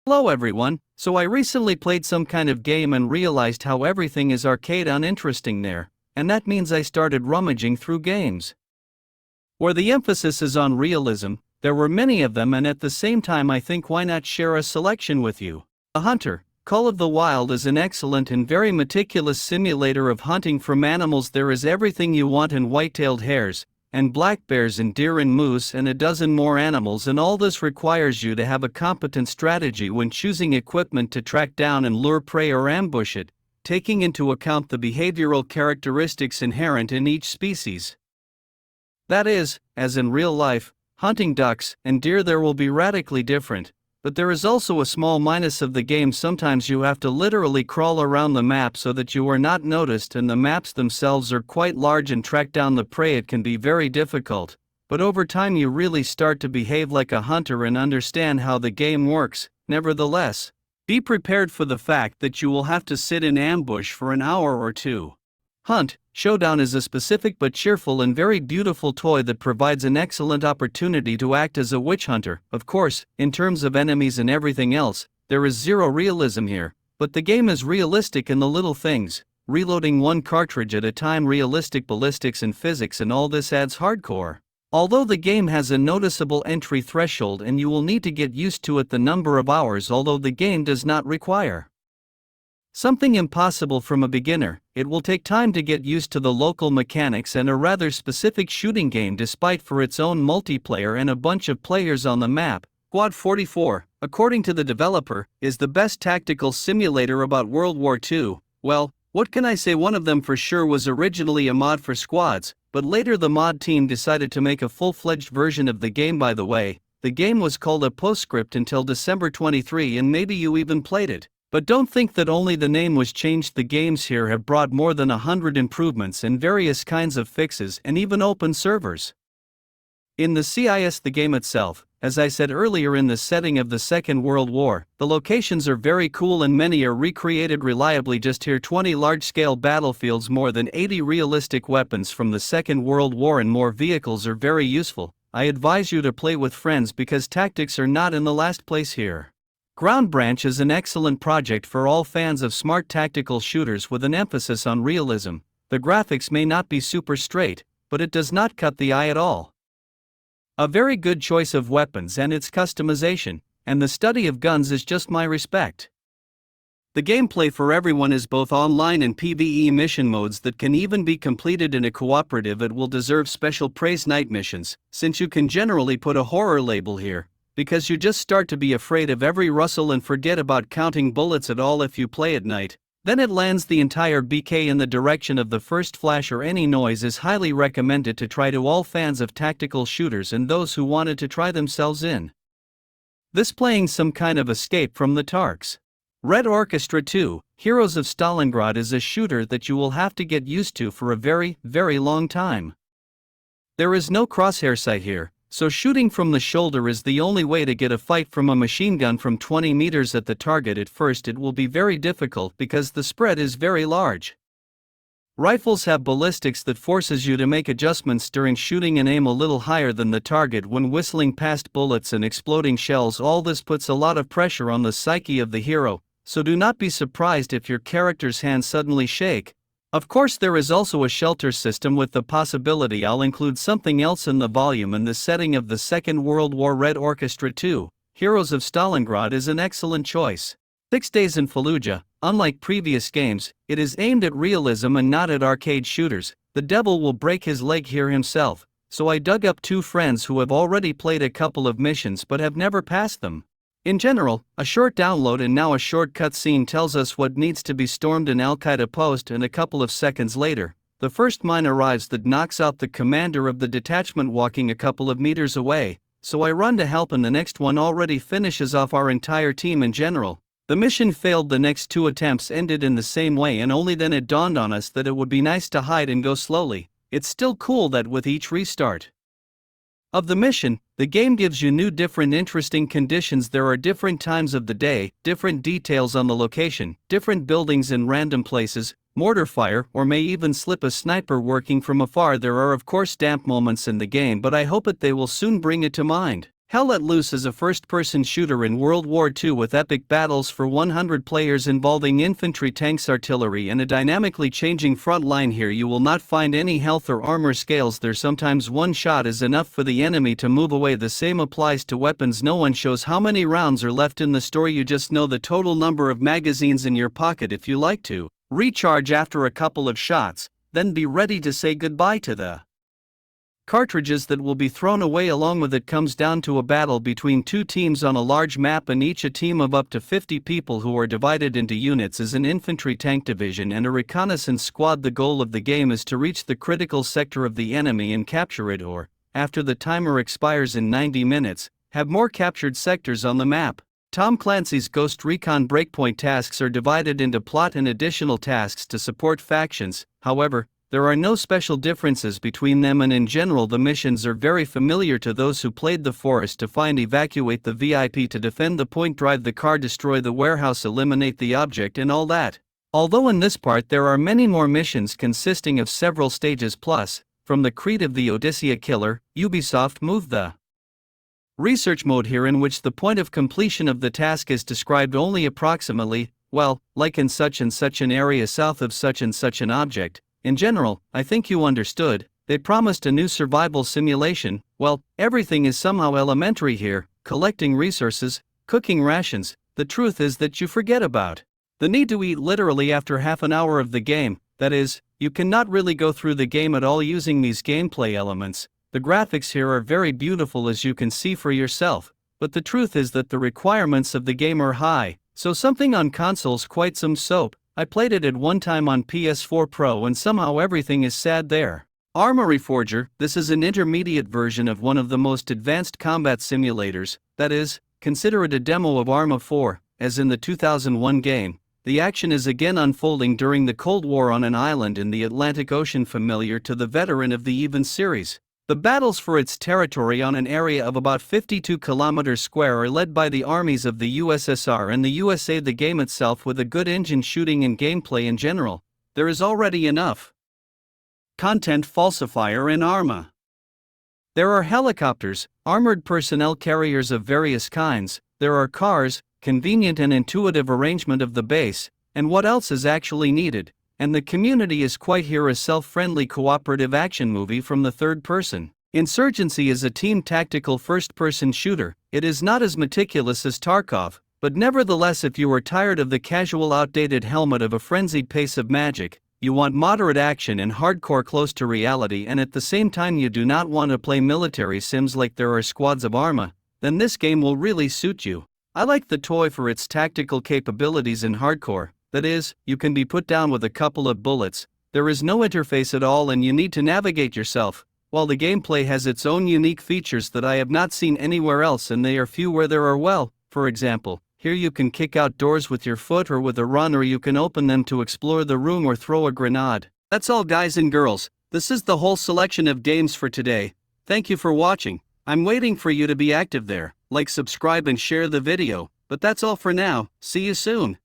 Hello everyone, so I recently played some kind of game and realized how everything is arcade uninteresting there, and that means I started rummaging through games where the emphasis is on realism. There were many of them, and at the same time I think why not share a selection with you. A Hunter, Call of the Wild is an excellent and very meticulous simulator of hunting from animals. There is everything you want in white-tailed hares, and black bears and deer and moose and a dozen more animals, and all this requires you to have a competent strategy when choosing equipment to track down and lure prey or ambush it, taking into account the behavioral characteristics inherent in each species. That is, as in real life, hunting ducks and deer there will be radically different, but there is also a small minus of the game. Sometimes you have to literally crawl around the map so that you are not noticed, and the maps themselves are quite large, and track down the prey it can be very difficult, but over time you really start to behave like a hunter and understand how the game works. Nevertheless, be prepared for the fact that you will have to sit in ambush for an hour or two. Hunt Showdown is a specific but cheerful and very beautiful toy that provides an excellent opportunity to act as a witch hunter. Of course, in terms of enemies and everything else, there is zero realism here, but the game is realistic in the little things, reloading one cartridge at a time, realistic ballistics and physics, and all this adds hardcore. Although the game has a noticeable entry threshold and you will need to get used to it the number of hours, although the game does not require something impossible from a beginner, it will take time to get used to the local mechanics and a rather specific shooting game despite for its own multiplayer and a bunch of players on the map. Squad 44, according to the developer, is the best tactical simulator about World War II. Well, what can I say? One of them for sure was originally a mod for squads, but later the mod team decided to make a full-fledged version of the game. By the way, the game was called a Postscript until December 23, and maybe you even played it. But don't think that only the name was changed. The games here have brought more than 100 improvements and various kinds of fixes, and even open servers. In the CIS, the game itself, as I said earlier, in the setting of the Second World War, the locations are very cool and many are recreated reliably. Just here 20 large-scale battlefields, more than 80 realistic weapons from the Second World War, and more vehicles are very useful. I advise you to play with friends because tactics are not in the last place here. Ground Branch is an excellent project for all fans of smart tactical shooters with an emphasis on realism. The graphics may not be super straight, but it does not cut the eye at all. A very good choice of weapons and its customization, and the study of guns is just my respect. The gameplay for everyone is both online and PvE mission modes that can even be completed in a cooperative. It will deserve special praise. Night missions, since you can generally put a horror label here, because you just start to be afraid of every rustle and forget about counting bullets at all if you play at night. Then it lands the entire BK in the direction of the first flash or any noise. Is highly recommended to try to all fans of tactical shooters and those who wanted to try themselves in this, playing some kind of escape from the Tarks. Red Orchestra 2, Heroes of Stalingrad is a shooter that you will have to get used to for a very, very long time. There is no crosshair sight here, so shooting from the shoulder is the only way to get a fight from a machine gun from 20 meters at the target. At first it will be very difficult because the spread is very large. Rifles have ballistics that forces you to make adjustments during shooting and aim a little higher than the target when whistling past bullets and exploding shells. All this puts a lot of pressure on the psyche of the hero, so do not be surprised if your character's hands suddenly shake. Of course, there is also a shelter system with the possibility. I'll include something else in the volume in the setting of the Second World War. Red Orchestra 2, Heroes of Stalingrad is an excellent choice. 6 Days in Fallujah, unlike previous games, it is aimed at realism and not at arcade shooters. The devil will break his leg here himself, so I dug up 2 friends who have already played a couple of missions but have never passed them. In general, a short download and now a short cutscene tells us what needs to be stormed in Al Qaeda post, and a couple of seconds later, the first mine arrives that knocks out the commander of the detachment walking a couple of meters away, so I run to help, and the next one already finishes off our entire team. In general, the mission failed. The next 2 attempts ended in the same way, and only then it dawned on us that it would be nice to hide and go slowly. It's still cool that with each restart of the mission, the game gives you new, different, interesting conditions. There are different times of the day, different details on the location, different buildings in random places, mortar fire, or may even slip a sniper working from afar. There are of course damp moments in the game, but I hope that they will soon bring it to mind. Hell Let Loose is a first-person shooter in World War II with epic battles for 100 players involving infantry, tanks, artillery, and a dynamically changing front line. Here you will not find any health or armor scales there. Sometimes one shot is enough for the enemy to move away. The same applies to weapons. No one shows how many rounds are left in the story, you just know the total number of magazines in your pocket. If you like to recharge after a couple of shots, then be ready to say goodbye to the cartridges that will be thrown away. Along with it comes down to a battle between two teams on a large map, and each a team of up to 50 people who are divided into units as an infantry, tank division, and a reconnaissance squad. The goal of the game is to reach the critical sector of the enemy and capture it, or, after the timer expires in 90 minutes, have more captured sectors on the map. Tom Clancy's Ghost Recon Breakpoint tasks are divided into plot and additional tasks to support factions. However, there are no special differences between them, and in general the missions are very familiar to those who played The Forest: to find, evacuate the VIP, to defend the point, drive the car, destroy the warehouse, eliminate the object, and all that. Although in this part there are many more missions consisting of several stages plus, from the Creed of the Odyssea Killer, Ubisoft moved the research mode here, in which the point of completion of the task is described only approximately, well, like in such and such an area south of such and such an object. In general, I think you understood. They promised a new survival simulation. Well, everything is somehow elementary here: collecting resources, cooking rations. The truth is that you forget about the need to eat literally after half an hour of the game. That is, you cannot really go through the game at all using these gameplay elements. The graphics here are very beautiful, as you can see for yourself, but the truth is that the requirements of the game are high, so something on consoles quite some soap. I played it at one time on PS4 Pro and somehow everything is sad there. Arma Reforger: this is an intermediate version of one of the most advanced combat simulators. That is, consider it a demo of Arma 4, as in the 2001 game. The action is again unfolding during the Cold War on an island in the Atlantic Ocean, familiar to the veteran of the Even series. The battles for its territory on an area of about 52 kilometers square are led by the armies of the USSR and the USA. The game itself, with a good engine, shooting, and gameplay in general, there is already enough content falsifier in Arma. There are helicopters, armored personnel carriers of various kinds, there are cars, convenient and intuitive arrangement of the base, and what else is actually needed? And the community is quite here: a self-friendly cooperative action movie from the third person. Insurgency is a team tactical first-person shooter. It is not as meticulous as Tarkov, but nevertheless, if you are tired of the casual, outdated helmet of a frenzied pace of magic, you want moderate action and hardcore close to reality, and at the same time you do not want to play military sims like there are squads of Arma, then this game will really suit you. I like the toy for its tactical capabilities in hardcore. That is, you can be put down with a couple of bullets, there is no interface at all, and you need to navigate yourself, while the gameplay has its own unique features that I have not seen anywhere else, and they are few where there are. Well, for example, here you can kick out doors with your foot or with a run, or you can open them to explore the room or throw a grenade. That's all, guys and girls. This is the whole selection of games for today. Thank you for watching. I'm waiting for you to be active there. Like, subscribe, and share the video. But that's all for now. See you soon.